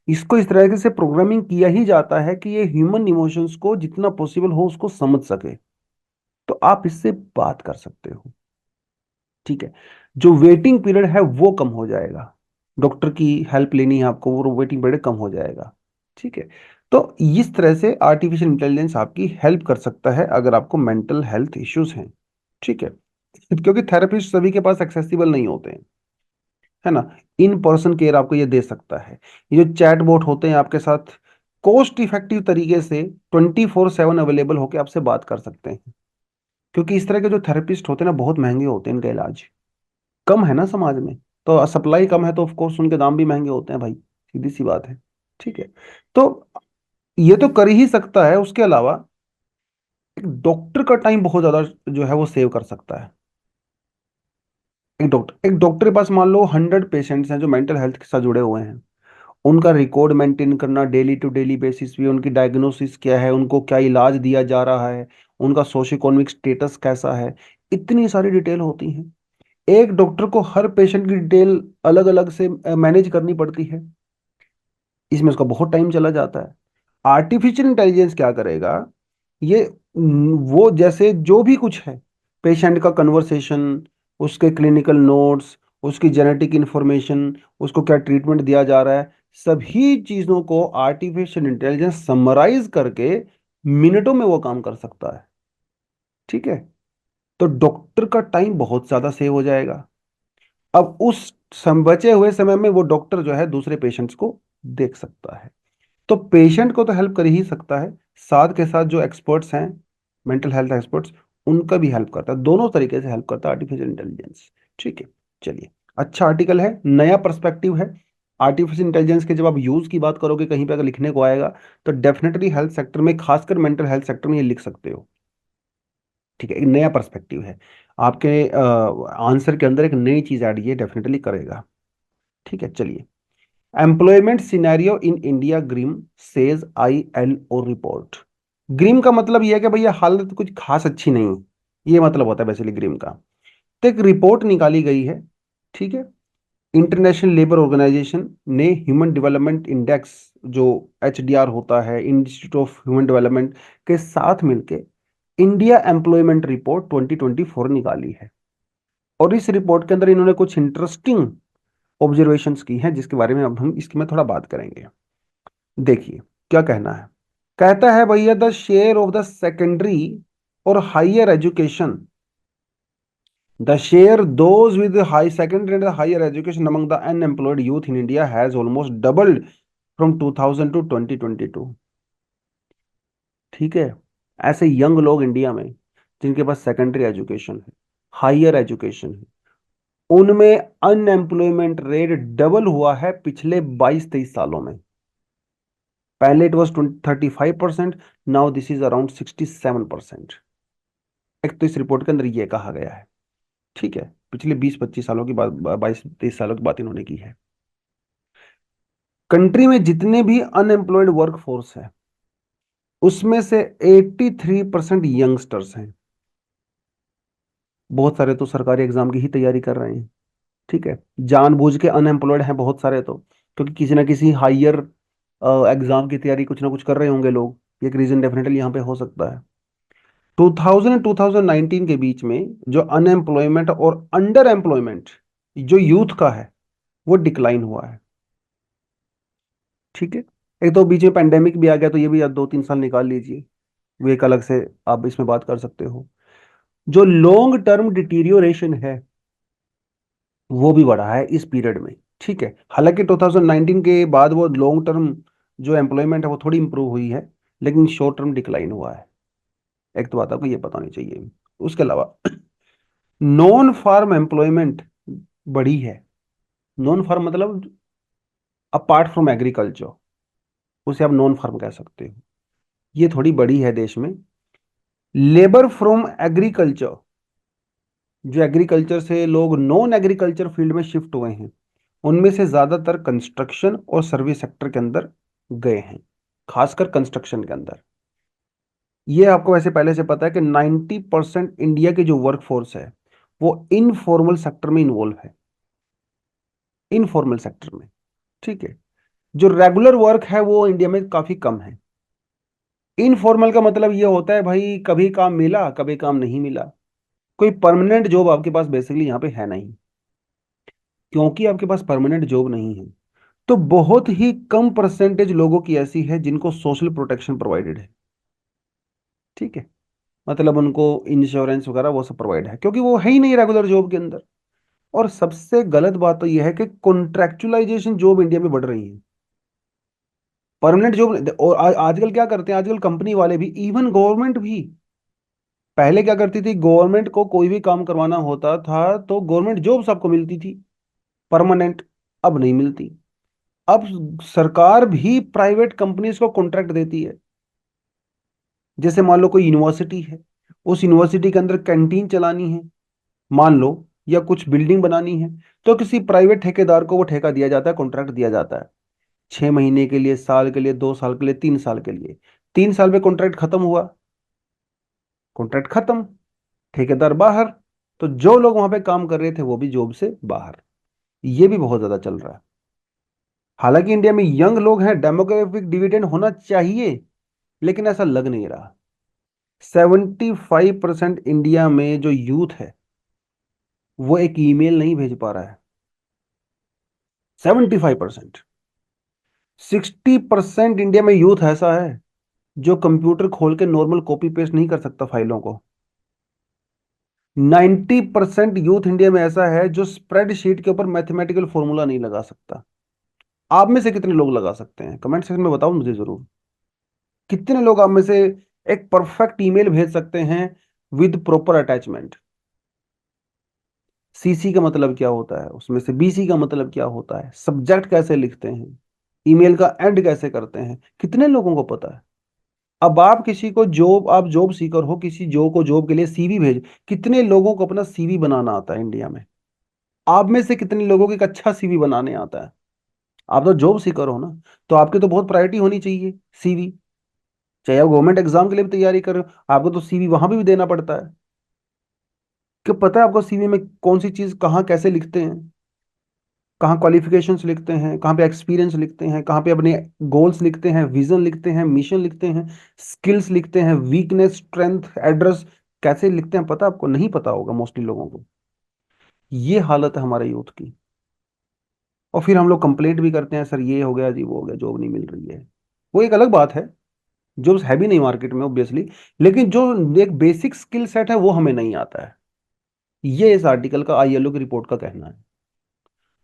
S1: इसको इस तरह से प्रोग्रामिंग किया ही जाता है कि ये ह्यूमन इमोशंस को जितना पॉसिबल हो उसको समझ सके। तो आप इससे बात कर सकते हो। ठीक है, जो वेटिंग पीरियड है वो कम हो जाएगा। डॉक्टर की हेल्प लेनी है आपको, वो वेटिंग पीरियड कम हो जाएगा। ठीक है, तो इस तरह से आर्टिफिशियल इंटेलिजेंस आपकी हेल्प कर सकता है अगर आपको मेंटल हेल्थ इश्यूज हैं। ठीक है, क्योंकि थेरेपिस्ट सभी के पास एक्सेसिबल नहीं होते हैं, है ना। इन पर्सन केयर आपको ये दे सकता है। ये जो चैट बोट होते हैं आपके साथ कॉस्ट इफेक्टिव तरीके से 24/7 अवेलेबल होकर आपसे बात कर सकते हैं। क्योंकि इस तरह के जो थेरेपिस्ट होते हैं ना बहुत महंगे होते हैं, इनका इलाज कम है ना समाज में, तो सप्लाई कम है तो ऑफ कोर्स उनके दाम भी महंगे होते हैं भाई, सीधी सी बात है। ठीक है, तो ये तो कर ही सकता है। उसके अलावा एक डॉक्टर का टाइम बहुत ज्यादा जो है वो सेव कर सकता है। एक डॉक्टर के पास मान लो 100 पेशेंट्स हैं जो मेंटल हेल्थ के साथ जुड़े हुए हैं, उनका रिकॉर्ड मेंटेन करना डेली टू डेली बेसिस पे, उनकी डायग्नोसिस क्या है, उनको क्या इलाज दिया जा रहा है, उनका सोशो इकोनॉमिक स्टेटस कैसा है, इतनी सारी डिटेल होती हैं। एक डॉक्टर को हर पेशेंट की डिटेल अलग अलग से मैनेज करनी पड़ती है, इसमें उसका बहुत टाइम चला जाता है। आर्टिफिशियल इंटेलिजेंस क्या करेगा, ये वो जैसे जो भी कुछ है, पेशेंट का कन्वर्सेशन, उसके क्लिनिकल नोट्स, उसकी जेनेटिक इंफॉर्मेशन, उसको क्या ट्रीटमेंट दिया जा रहा है, सभी चीजों को आर्टिफिशियल इंटेलिजेंस समराइज करके मिनटों में वो काम कर सकता है। ठीक है, तो डॉक्टर का टाइम बहुत ज्यादा सेव हो जाएगा। अब उस बचे हुए समय में वो डॉक्टर जो है दूसरे पेशेंट्स को देख सकता है। तो पेशेंट को तो हेल्प कर ही सकता है, साथ के साथ जो एक्सपर्ट्स हैं, मेंटल हेल्थ एक्सपर्ट्स, उनका भी हेल्प करता है। दोनों तरीके से हेल्प करता है आर्टिफिशियल इंटेलिजेंस। ठीक है, चलिए, अच्छा आर्टिकल है, नया पर्सपेक्टिव है। आर्टिफिशियल इंटेलिजेंस के जब आप यूज की बात करोगे कहीं पे अगर लिखने को आएगा, तो डेफिनेटली हेल्थ सेक्टर में, खासकर मेंटल हेल्थ सेक्टर में ये लिख सकते हो। ठीक है, एक नया पर्सपेक्टिव है आपके आंसर के अंदर, एक नई चीज ऐड ये डेफिनेटली करेगा। ठीक है, चलिए, employment scenario in India, grim says ILO रिपोर्ट। ग्रीम का मतलब यह है कि भैया हालत कुछ खास अच्छी नहीं है, ये मतलब होता है बेसिकली ग्रीम का। तो एक रिपोर्ट निकाली गई है, ठीक है, इंटरनेशनल लेबर ऑर्गेनाइजेशन ने ह्यूमन डेवलपमेंट इंडेक्स, जो HDR होता है, इंस्टीट्यूट ऑफ ह्यूमन डेवलपमेंट के साथ मिलके इंडिया एम्प्लॉयमेंट रिपोर्ट 2024 निकाली है। और इस रिपोर्ट के अंदर इन्होंने कुछ इंटरेस्टिंग ऑब्जर्वेशंस की हैं, जिसके बारे में अब हम इसकी में थोड़ा बात करेंगे। देखिए क्या कहना है, कहता है भैया the share of the secondary और higher education, the share those with high secondary and higher education among the unemployed youth in India has almost doubled from 2000 to 2022। ठीक है, ऐसे यंग लोग इंडिया में जिनके पास सेकेंडरी एजुकेशन है, higher education है, उनमें अनएम्प्लॉयमेंट रेट डबल हुआ है पिछले 22-23 सालों में। पहले it was 35%, now this is around 67%। एक तो इस रिपोर्ट के अंदर ये कहा गया है। ठीक है, पिछले 20-25 सालों की बात, 22-23 सालों की बात इन्होंने की है। कंट्री में जितने भी अनएम्प्लॉयड वर्क फोर्स है, उसमें से 83% यंगस्टर्स हैं। बहुत सारे तो सरकारी एग्जाम की ही तैयारी कर रहे हैं। ठीक है, जानबूझ के अनएम्प्लॉयड हैं बहुत सारे तो, क्योंकि किसी ना किसी हायर एग्जाम की तैयारी कुछ ना कुछ कर रहे होंगे लोग। ये एक रीजन डेफिनेटली यहाँ पे हो सकता है। 2000 और 2019 के बीच में जो अनएम्प्लॉयमेंट और अंडर एम्प्लॉयमेंट जो यूथ का है, वो डिक्लाइन हुआ है। ठीक है, एक तो बीच में पेंडेमिक भी आ गया, तो ये भी आप 2-3 साल निकाल लीजिए, वो एक अलग से आप इसमें बात कर सकते हो। जो लॉन्ग टर्म डिटीरियोरेशन है, वो भी बढ़ा है इस पीरियड में। ठीक है, हालांकि 2019 के बाद वो लॉन्ग टर्म जो एम्प्लॉयमेंट है वो थोड़ी इंप्रूव हुई है, लेकिन शॉर्ट टर्म डिक्लाइन हुआ है। एक तो बात आपको ये पता होनी चाहिए। उसके अलावा नॉन फार्म एम्प्लॉयमेंट बढ़ी है। नॉन फार्म मतलब अपार्ट फ्रॉम एग्रीकल्चर, उसे आप नॉन फार्म कह सकते हो, ये थोड़ी बड़ी है देश में। लेबर फ्रॉम एग्रीकल्चर, जो एग्रीकल्चर से लोग नॉन एग्रीकल्चर फील्ड में शिफ्ट हुए हैं, उनमें से ज्यादातर कंस्ट्रक्शन और सर्विस सेक्टर के अंदर गए हैं, खासकर कंस्ट्रक्शन के अंदर। ये आपको वैसे पहले से पता है कि 90% इंडिया की जो वर्क फोर्स है वो इनफॉर्मल सेक्टर में इन्वॉल्व है, इनफॉर्मल सेक्टर में। ठीक है, जो रेगुलर वर्क है वो इंडिया में काफी कम है। इनफॉर्मल का मतलब ये होता है भाई, कभी काम मिला कभी काम नहीं मिला, कोई परमानेंट जॉब आपके पास बेसिकली यहाँ पे है नहीं। क्योंकि आपके पास परमानेंट जॉब नहीं है, तो बहुत ही कम परसेंटेज लोगों की ऐसी है जिनको सोशल प्रोटेक्शन प्रोवाइडेड है। ठीक है, मतलब उनको इंश्योरेंस वगैरह वो सब प्रोवाइड है, क्योंकि वो है ही नहीं रेगुलर जॉब के अंदर। और सबसे गलत बात तो यह है कि कॉन्ट्रैक्चुअलाइजेशन जॉब इंडिया में बढ़ रही है, परमानेंट जॉब। और आजकल क्या करते हैं, आजकल कंपनी वाले भी, इवन गवर्नमेंट भी, पहले क्या करती थी, गवर्नमेंट को कोई भी काम करवाना होता था तो गवर्नमेंट जॉब्स आपको मिलती थी परमानेंट, अब नहीं मिलती। अब सरकार भी प्राइवेट कंपनीज को कॉन्ट्रैक्ट देती है। जैसे मान लो कोई यूनिवर्सिटी है, उस यूनिवर्सिटी के अंदर कैंटीन चलानी है मान लो, या कुछ बिल्डिंग बनानी है, तो किसी प्राइवेट ठेकेदार को वो ठेका दिया जाता है, कॉन्ट्रैक्ट दिया जाता है। 6 महीने के लिए, साल के लिए, 2 साल के लिए, 3 साल के लिए। 3 साल में कॉन्ट्रैक्ट खत्म हुआ, कॉन्ट्रैक्ट खत्म, ठेकेदार बाहर, तो जो लोग वहां पे काम कर रहे थे वो भी जॉब से बाहर। ये भी बहुत ज्यादा चल रहा है। हालांकि इंडिया में यंग लोग हैं, डेमोग्राफिक डिविडेंड होना चाहिए, लेकिन ऐसा लग नहीं रहा। 75% इंडिया में जो यूथ है वो एक ईमेल नहीं भेज पा रहा है। 75%। 60% इंडिया में यूथ ऐसा है जो कंप्यूटर खोल के नॉर्मल कॉपी पेस्ट नहीं कर सकता फाइलों को। 90% यूथ इंडिया में ऐसा है जो स्प्रेडशीट के ऊपर मैथमेटिकल फॉर्मूला नहीं लगा सकता। आप में से कितने लोग लगा सकते हैं? कमेंट सेक्शन में बताओ मुझे जरूर। कितने लोग आप में से एक परफेक्ट ईमेल भेज सकते हैं विद प्रॉपर अटैचमेंट? सीसी का मतलब क्या होता है, उसमें से बीसी का मतलब क्या होता है, सब्जेक्ट कैसे लिखते हैं, ईमेल का एंड कैसे करते हैं, कितने लोगों को पता है? अब आप किसी को जॉब, आप जॉब सीकर हो, किसी जॉब को, जॉब के लिए सीवी भेज, कितने लोगों को अपना सीवी बनाना आता है इंडिया में? आप में से कितने लोगों को एक अच्छा सीवी बनाने आता है? आप तो जॉब सीकर हो ना, तो आपकी तो बहुत प्रायोरिटी होनी चाहिए सीवी। चाहे आप गवर्नमेंट एग्जाम के लिए भी तैयारी कर रहे हो, आपको तो सीवी वहां भी देना पड़ता है। कि पता है आपको सीवी में कौन सी चीज कहाँ कैसे लिखते हैं? कहाँ क्वालिफिकेशंस लिखते हैं, कहाँ पे एक्सपीरियंस लिखते हैं, कहाँ पे अपने गोल्स लिखते हैं, विजन लिखते हैं, मिशन लिखते हैं, स्किल्स लिखते हैं, वीकनेस, स्ट्रेंथ, एड्रेस कैसे लिखते हैं? पता आपको? नहीं पता होगा मोस्टली लोगों को। ये हालत है हमारे यूथ की। और फिर हम लोग कंप्लेंट भी करते हैं, सर ये हो गया जी, वो हो गया, जॉब नहीं मिल रही है। वो एक अलग बात है, जॉब्स है भी नहीं मार्केट में ऑब्वियसली, लेकिन जो एक बेसिक स्किल सेट है वो हमें नहीं आता है। ये इस आर्टिकल का, आईएलओ की रिपोर्ट का कहना है।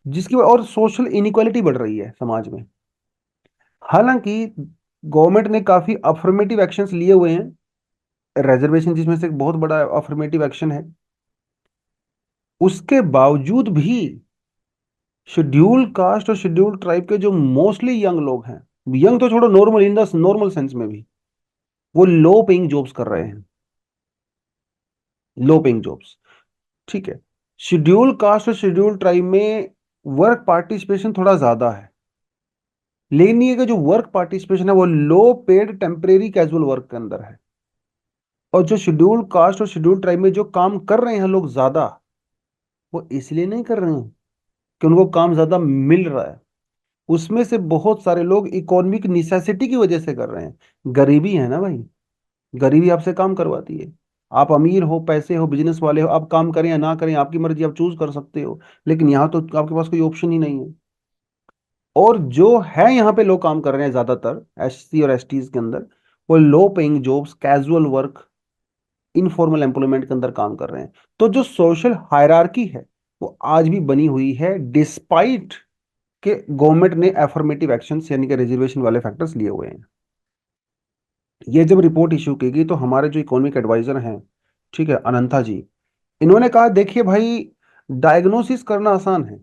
S1: जिसकी और सोशल इनिक्वालिटी बढ़ रही है समाज में। हालांकि गवर्नमेंट ने काफी अफर्मेटिव एक्शंस लिए हुए हैं, रिजर्वेशन जिसमें से एक बहुत बड़ा अफर्मेटिव एक्शन है, उसके बावजूद भी शेड्यूल कास्ट और शेड्यूल ट्राइब के जो मोस्टली यंग लोग हैं, यंग तो छोड़ो, normal in the normal sense में भी, वो लो पेइंग जॉब्स कर रहे हैं। लो पेइंग जॉब्स, ठीक है। शेड्यूल कास्ट और शेड्यूल ट्राइब में वर्क पार्टिसिपेशन थोड़ा ज्यादा है, लेकिन ये कि जो वर्क पार्टिसिपेशन है वो लो पेड टेम्परेरी कैजुअल वर्क के अंदर है। और जो शेड्यूल कास्ट और शेड्यूल ट्राइब में जो काम कर रहे हैं लोग ज्यादा, वो इसलिए नहीं कर रहे हैं कि उनको काम ज्यादा मिल रहा है। उसमें से बहुत सारे लोग इकोनॉमिक निसेसिटी की वजह से कर रहे हैं। गरीबी है ना भाई, गरीबी आपसे काम करवाती है। आप अमीर हो, पैसे हो, बिजनेस वाले हो, आप काम करें या ना करें आपकी मर्जी, आप चूज कर सकते हो। लेकिन यहाँ तो आपके पास कोई ऑप्शन ही नहीं है। और जो है यहाँ पे लोग काम कर रहे हैं ज्यादातर एससी और एसटीज के अंदर, वो low paying jobs, casual work, informal employment के अंदर काम कर रहे हैं। तो जो सोशल हायरार्की है वो आज भी बनी हुई है, डिस्पाइट के गवर्नमेंट ने एफर्मेटिव एक्शंस यानी कि रिजर्वेशन वाले फैक्टर्स लिए हुए हैं। ये जब रिपोर्ट इशू की गई तो हमारे जो इकोनॉमिक एडवाइजर हैं, ठीक है, अनंता जी, इन्होंने कहा देखिए भाई, डायग्नोसिस करना आसान है।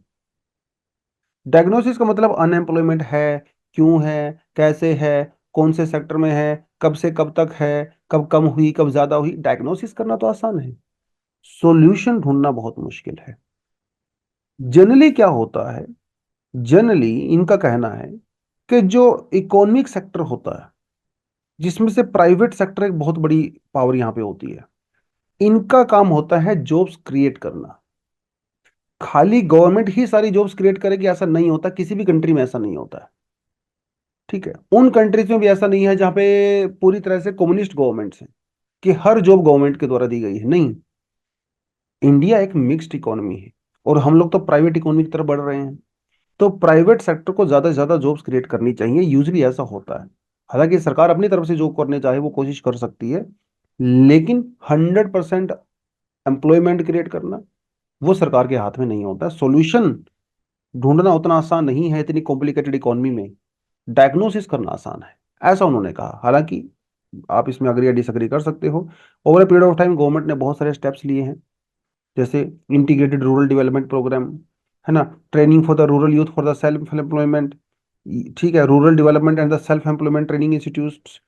S1: डायग्नोसिस का मतलब अनएम्प्लॉयमेंट है, क्यों है, कैसे है, कौन से सेक्टर में है, कब से कब तक है, कब कम हुई, कब ज्यादा हुई, डायग्नोसिस करना तो आसान है। सॉल्यूशन ढूंढना बहुत मुश्किल है। जनरली क्या होता है, जनरली इनका कहना है कि जो इकोनॉमिक सेक्टर होता है, जिसमें से प्राइवेट सेक्टर एक बहुत बड़ी पावर यहाँ पे होती है, इनका काम होता है जॉब्स क्रिएट करना। खाली गवर्नमेंट ही सारी जॉब्स क्रिएट करेगी ऐसा नहीं होता, किसी भी कंट्री में ऐसा नहीं होता है। ठीक है, उन कंट्रीज में भी ऐसा नहीं है जहाँ पे पूरी तरह से कम्युनिस्ट गवर्नमेंट्स हैं कि हर जॉब गवर्नमेंट के द्वारा दी गई है, नहीं। इंडिया एक मिक्स्ड इकोनॉमी है, और हम लोग तो प्राइवेट इकोनॉमी की तरफ बढ़ रहे हैं। तो प्राइवेट सेक्टर को ज्यादा से ज्यादा जॉब्स क्रिएट करनी चाहिए, यूजली ऐसा होता है। हालांकि सरकार अपनी तरफ से जो करने चाहे वो कोशिश कर सकती है, लेकिन 100% एम्प्लॉयमेंट क्रिएट करना वो सरकार के हाथ में नहीं होता। सॉल्यूशन ढूंढना उतना आसान नहीं है इतनी कॉम्प्लिकेटेड इकोनॉमी में, डायग्नोसिस करना आसान है, ऐसा उन्होंने कहा। हालांकि आप इसमें अग्री या डिसएग्री कर सकते हो। Over a period of time government ने बहुत सारे स्टेप्स लिए हैं, जैसे इंटीग्रेटेड रूरल डेवलपमेंट प्रोग्राम, है ना, training for the rural youth for the self employment, ठीक है, rural development and the self employment training institutes,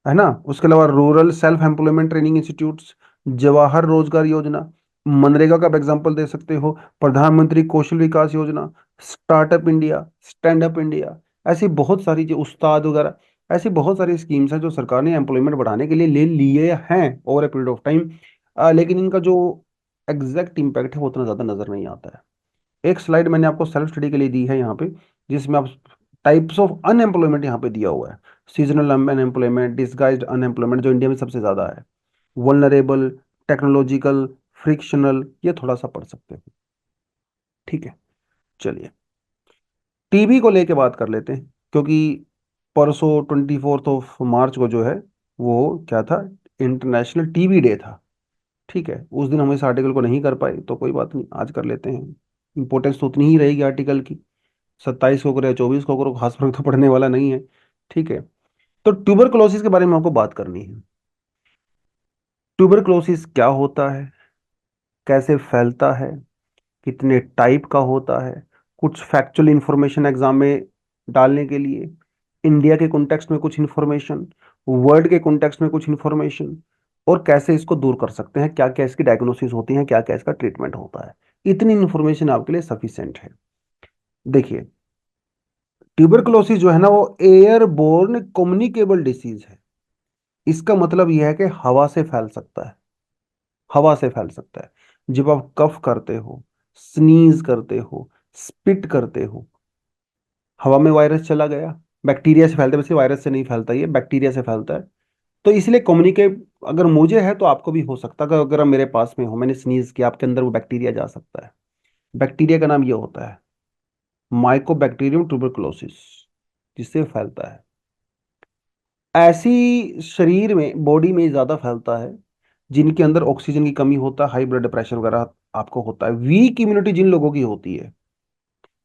S1: है ना, उसके अलावा rural self employment training institutes, Jawahar रोजगार योजना, मनरेगा का आप एग्जांपल दे सकते हो, प्रधानमंत्री कौशल विकास योजना, startup India, stand up India, ऐसी बहुत सारी जो उस्ताद वगैरह, ऐसी बहुत सारी स्कीम्स हैं जो सरकार ने एम्प्लॉयमेंट बढ़ाने के लिए ले लिए हैं over a period of time. लेकिन इनका जो एग्जैक्ट इम्पैक्ट है वो उतना ज्यादा नजर नहीं आता है। एक स्लाइड मैंने आपको सेल्फ स्टडी के लिए दी है यहाँ पे, जिसमें आप टाइप्स ऑफ अनएम्प्लॉयमेंट यहाँ पे दिया हुआ है। सीजनल अनएम्प्लॉयमेंट, डिस्गाइज्ड अनएम्प्लॉयमेंट जो इंडिया में सबसे ज्यादा है, वल्नरेबल, टेक्नोलॉजिकल, फ्रिक्शनल, ये थोड़ा सा पढ़ सकते हैं। ठीक है, चलिए टीबी को लेके बात कर लेते हैं, क्योंकि परसों 24 मार्च को जो है वो क्या था, इंटरनेशनल टीबी डे था। ठीक है, उस दिन हम इस आर्टिकल को नहीं कर पाए, तो कोई बात नहीं, आज कर लेते हैं। इंपॉर्टेंस तो उतनी ही रहेगी आर्टिकल की, 27 को करो या 24 को करो, खास फर्क तो पड़ने वाला नहीं है। ठीक है, तो ट्यूबरकुलोसिस के बारे में आपको बात करनी है। ट्यूबरकुलोसिस क्या होता है, कैसे फैलता है, कितने टाइप का होता है, कुछ फैक्चुअल इंफॉर्मेशन एग्जाम में डालने के लिए, इंडिया के कॉन्टेक्स्ट में कुछ इंफॉर्मेशन, वर्ल्ड के कॉन्टेक्स्ट में कुछ इंफॉर्मेशन, और कैसे इसको दूर कर सकते हैं, क्या क्या इसकी डायग्नोसिस होती है, क्या क्या इसका ट्रीटमेंट होता है। इतनी इंफॉर्मेशन आपके लिए सफिशिएंट है। देखिए, ट्यूबरकुलोसिस जो है ना, वो एयरबोर्न कम्युनिकेबल डिसीज है। इसका मतलब यह है कि हवा से फैल सकता है, हवा से फैल सकता है। जब आप कफ करते हो, स्नीज करते हो, स्पिट करते हो, हवा में वायरस चला गया। बैक्टीरिया से फैलता है, वैसे वायरस से नहीं फैलता, ये बैक्टीरिया से फैलता है। तो इसलिए कम्युनिकेट, अगर मुझे है तो आपको भी हो सकता है, अगर आप मेरे पास में हो, मैंने स्नीज किया, आपके अंदर वो बैक्टीरिया जा सकता है। बैक्टीरिया का नाम ये होता है माइकोबैक्टीरियम ट्यूबरकुलोसिस, जिससे फैलता है। ऐसी शरीर में, बॉडी में ज्यादा फैलता है जिनके अंदर ऑक्सीजन की कमी होता है, हाई ब्लड प्रेशर वगैरह आपको होता है, वीक इम्यूनिटी जिन लोगों की होती है,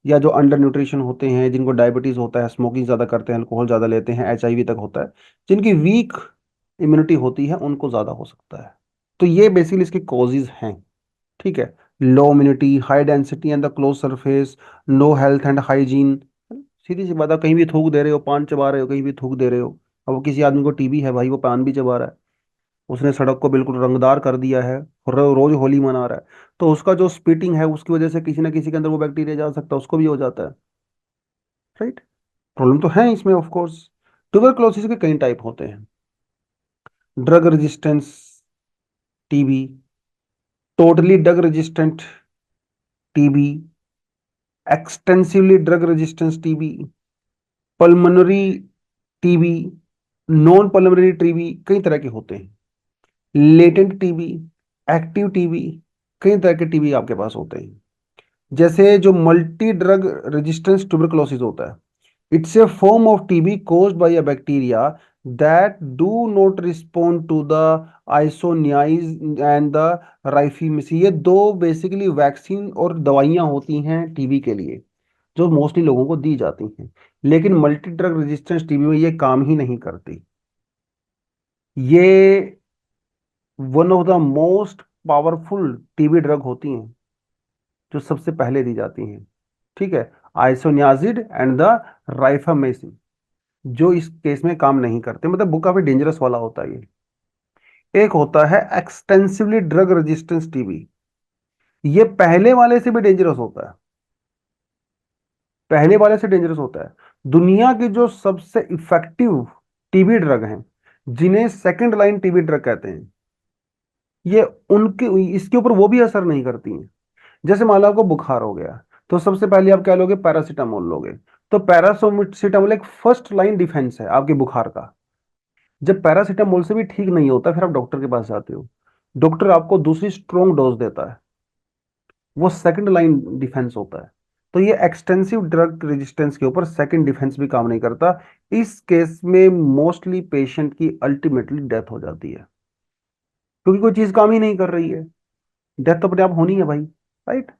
S1: या जो अंडर न्यूट्रिशन होते हैं, जिनको डायबिटीज होता है, स्मोकिंग ज्यादा करते हैं, अल्कोहल ज्यादा लेते हैं, एचआईवी तक होता है, जिनकी वीक इम्यूनिटी होती है, उनको ज्यादा हो सकता है। तो ये बेसिकली इसके कॉजेज हैं। ठीक है, low immunity, high density and the close surface, no health and hygiene. सीधी सी बात है, कहीं भी थूक दे रहे हो, पान चबा रहे हो, कहीं भी थूक दे रहे हो। अब वो किसी आदमी को टीबी है भाई, वो पान भी चबा रहा है, उसने सड़क को बिल्कुल रंगदार कर दिया है, और रोज होली मना रहा है, तो उसका जो स्पीटिंग है उसकी वजह से किसी ना किसी के अंदर वो बैक्टीरिया जा सकता है, उसको भी हो जाता है। राइट, प्रॉब्लम तो है इसमें ऑफ कोर्स। ट्यूबरकुलोसिस के कई टाइप होते हैं। Drug resistance TB, totally drug resistant TB, extensively drug resistance TB, pulmonary TB, non pulmonary TB, कई तरह के होते हैं। लेटेंट टीबी, एक्टिव टीबी, कई तरह के टीबी आपके पास होते हैं। जैसे जो मल्टी ड्रग रेजिस्टेंस ट्यूबरकुलोसिस होता है, it's a form of TB caused by a bacteria that do not respond to the isoniazid and the rifampicin। ये दो बेसिकली वैक्सीन और दवाइयां होती हैं टीबी के लिए, जो मोस्टली लोगों को दी जाती हैं, लेकिन मल्टी ड्रग रेजिस्टेंस टीबी में ये काम ही नहीं करती। ये one of the most powerful TB drug होती हैं, जो सबसे पहले दी जाती हैं। ठीक है, आइसोनियाजिड एंड द राइफामेसिन, जो इस केस में काम नहीं करते, मतलब वो काफी डेंजरस वाला होता है ये। एक होता है एक्सटेंसिवली ड्रग रेजिस्टेंस टीबी, ये पहले वाले से भी डेंजरस होता है, पहले वाले से डेंजरस होता है। दुनिया की जो सबसे इफेक्टिव टीबी ड्रग हैं, जिन्हें सेकंड लाइन टीबी ड्रग कहते हैं, ये उनके इसके ऊपर वो भी असर नहीं करती हैं। जैसे मान लो आपको बुखार हो गया, तो सबसे पहले आप क्या लोगे, पैरासीटामोल लोगे। तो पैरासीटामोल एक फर्स्ट लाइन डिफेंस है आपके बुखार का। जब पैरासीटामोल से भी ठीक नहीं होता, फिर आप डॉक्टर के पास जाते हो, डॉक्टर आपको दूसरी स्ट्रॉन्ग डोज देता है, वो सेकंड लाइन डिफेंस होता है। तो ये एक्सटेंसिव ड्रग रेजिस्टेंस के ऊपर सेकंड डिफेंस भी काम नहीं करता। इस केस में मोस्टली पेशेंट की अल्टीमेटली डेथ हो जाती है, क्योंकि कोई चीज काम ही नहीं कर रही है। डेथ तो अपने आप होनी है भाई। राइट,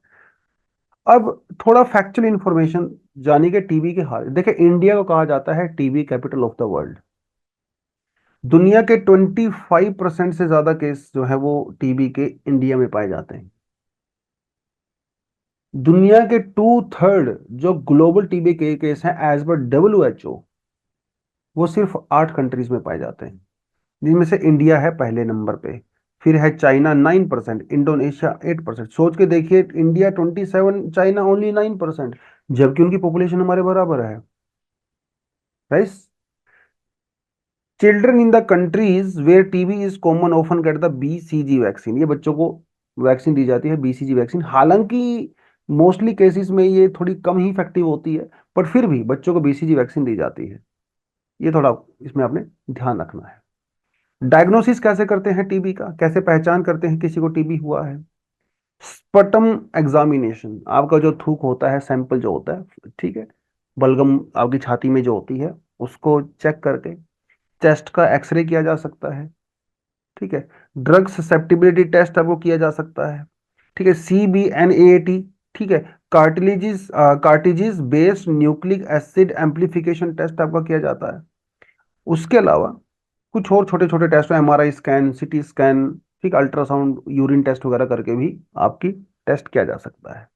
S1: अब थोड़ा फैक्चुअल इंफॉर्मेशन जानी के टीबी के हाल। देखिए, इंडिया को कहा जाता है TB capital of the world. दुनिया के 25% से ज्यादा केस जो है वो टीबी के इंडिया में पाए जाते हैं। दुनिया के 2/3 जो ग्लोबल टीबी के केस हैं एज पर WHO, वो सिर्फ 8 कंट्रीज में पाए जाते हैं, जिनमें से इंडिया है पहले नंबर पे। फिर है चाइना 9%, इंडोनेशिया 8%। सोच के देखिए, इंडिया 27, चाइना ओनली 9%, जबकि उनकी पॉपुलेशन हमारे बराबर है। Right, children in the countries where TB is common often get the BCG vaccine. ये बच्चों को वैक्सीन दी जाती है, BCG वैक्सीन। हालांकि मोस्टली केसेस में ये थोड़ी कम ही इफेक्टिव होती है, बट फिर भी बच्चों को बीसीजी वैक्सीन दी जाती है। ये थोड़ा इसमें आपने ध्यान रखना है। डायग्नोसिस कैसे करते हैं टीबी का, कैसे पहचान करते हैं किसी को टीबी हुआ है? स्पटम एग्जामिनेशन, आपका जो थूक होता है, सैंपल जो होता है, ठीक है, बलगम आपकी छाती में जो होती है, उसको चेक करके चेस्ट का एक्सरे किया जा सकता है। ठीक है। ड्रग ससेप्टिबिलिटी टेस्ट आपको किया जा सकता है। ठीक है। CBNAT, ठीक है, cartilages cartridge based nucleic acid amplification test आपका किया जाता है। उसके अलावा कुछ और छोटे छोटे test, MRI scan, CT scan, ठीक, अल्ट्रासाउंड, यूरिन टेस्ट वगैरह करके भी आपकी टेस्ट किया जा सकता है।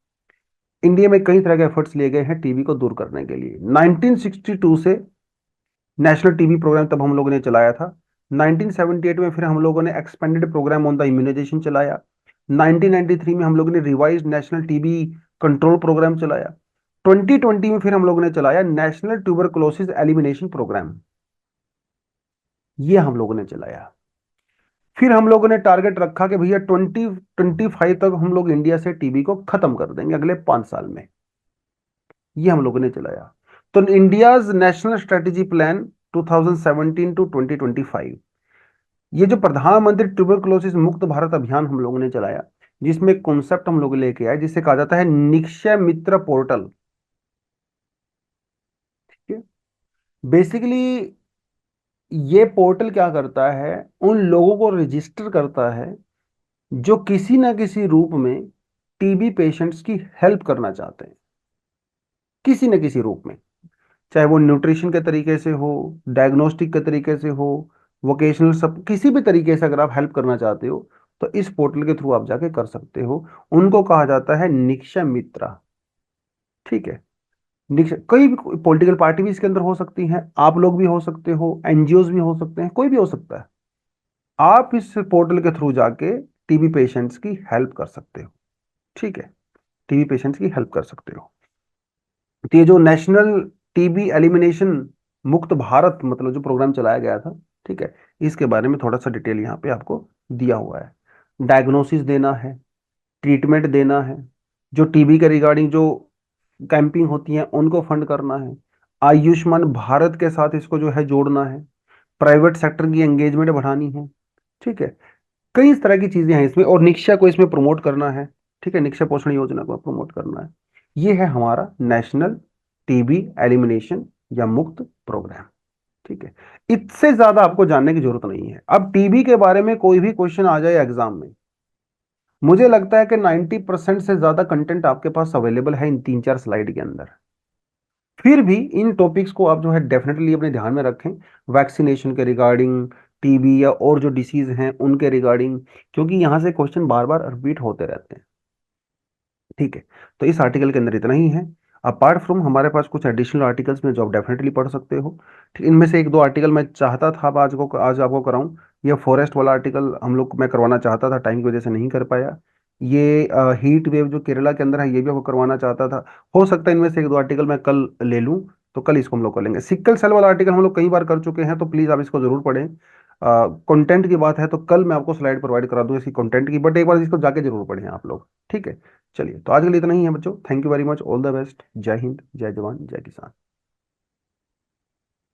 S1: इंडिया में कई तरह के एफर्ट्स लिए गए हैं टीबी को दूर करने के लिए। 1962 से नेशनल टीबी प्रोग्राम तब हम लोगों ने चलाया था। 1978 में फिर हम लोगों ने expanded programme on the immunization चलाया। 1993 में हम लोगों ने revised national TB control programme चलाया। 2020 में फिर हम लोगों ने चलाया नेशनल ट्यूबरकुलोसिस एलिमिनेशन प्रोग्राम, ये हम लोगों ने चलाया। फिर हम लोगों ने टारगेट रखा कि भैया 2025 तक हम लोग इंडिया से टीबी को खत्म कर देंगे, अगले 5 साल में। ये हम लोगों ने चलाया। तो India's national strategy plan 2017 to 2025, ये जो प्रधानमंत्री ट्यूबरकुलोसिस मुक्त भारत अभियान हम लोगों ने चलाया, जिसमें कॉन्सेप्ट हम लोग लेके आए जिसे कहा जाता है निक्षय मित्र पोर्टल। ठीक है। बेसिकली ये पोर्टल क्या करता है, उन लोगों को रजिस्टर करता है जो किसी ना किसी रूप में टीबी पेशेंट्स की हेल्प करना चाहते हैं, किसी न किसी रूप में, चाहे वो न्यूट्रिशन के तरीके से हो, डायग्नोस्टिक के तरीके से हो, वोकेशनल, सब किसी भी तरीके से अगर आप हेल्प करना चाहते हो तो इस पोर्टल के थ्रू आप जाके कर सकते हो। उनको कहा जाता है निक्षय मित्रा। ठीक है। निक्षय, कई भी पॉलिटिकल पार्टी भी इसके अंदर हो सकती हैं, आप लोग भी हो सकते हो, एनजीओज भी हो सकते हैं, कोई भी हो सकता है। आप इस पोर्टल के थ्रू जाके टीबी पेशेंट्स की हेल्प कर सकते हो। ठीक है। टीबी पेशेंट्स की हेल्प कर सकते हो। तो ये जो नेशनल टीबी एलिमिनेशन मुक्त भारत मतलब जो प्रोग्राम चलाया गया था, ठीक है, इसके बारे में थोड़ा सा डिटेल यहाँ पे आपको दिया हुआ है। डायग्नोसिस देना है, ट्रीटमेंट देना है, जो टीबी के रिगार्डिंग जो कैंपिंग होती है उनको फंड करना है, आयुष्मान भारत के साथ इसको जो है जोड़ना है, प्राइवेट सेक्टर की एंगेजमेंट बढ़ानी है। ठीक है। कई इस तरह की चीजें हैं इसमें, और निक्षा को इसमें प्रमोट करना है। ठीक है। निक्षा पोषण योजना को प्रमोट करना है। ये है हमारा नेशनल टीबी एलिमिनेशन या मुक्त प्रोग्राम। ठीक है। इससे ज्यादा आपको जानने की जरूरत नहीं है। अब टीबी के बारे में कोई भी क्वेश्चन आ जाए एग्जाम में, मुझे लगता है कि 90% से ज्यादा कंटेंट आपके पास अवेलेबल है इन 3-4 स्लाइड के अंदर। फिर भी इन टॉपिक्स को आप जो है डेफिनेटली अपने ध्यान में रखें, वैक्सीनेशन के रिगार्डिंग, टीबी या और जो डिसीज हैं उनके रिगार्डिंग, क्योंकि यहां से क्वेश्चन बार बार रिपीट होते रहते हैं। ठीक है। तो इस आर्टिकल के अंदर इतना ही है। अपार्ट फ्रॉम हमारे पास कुछ एडिशनल आर्टिकल्स में जो आप डेफिनेटली पढ़ सकते हो। ठीक, इनमें से 1-2 आर्टिकल मैं चाहता था आज आपको कराऊं। ये फॉरेस्ट वाला आर्टिकल हम लोग मैं करवाना चाहता था, टाइम की वजह से नहीं कर पाया। ये हीट वेव जो केरला के अंदर है ये भी आपको करवाना चाहता था। हो सकता है इनमें से 1-2 आर्टिकल मैं कल ले लूं, तो कल इसको हम लोग कर लेंगे। सिक्कल सेल वाला आर्टिकल हम लोग कई बार कर चुके हैं, तो प्लीज आप इसको जरूर पढ़ें। कंटेंट की बात है तो कल मैं आपको स्लाइड प्रोवाइड करा दूं इसकी कंटेंट की, बट एक बार इसको जाके जरूर पढ़ें आप लोग। ठीक है। चलिए, तो आज के लिए इतना ही है बच्चों। Thank you very much, all the best. जय हिंद, जय जवान, जय किसान।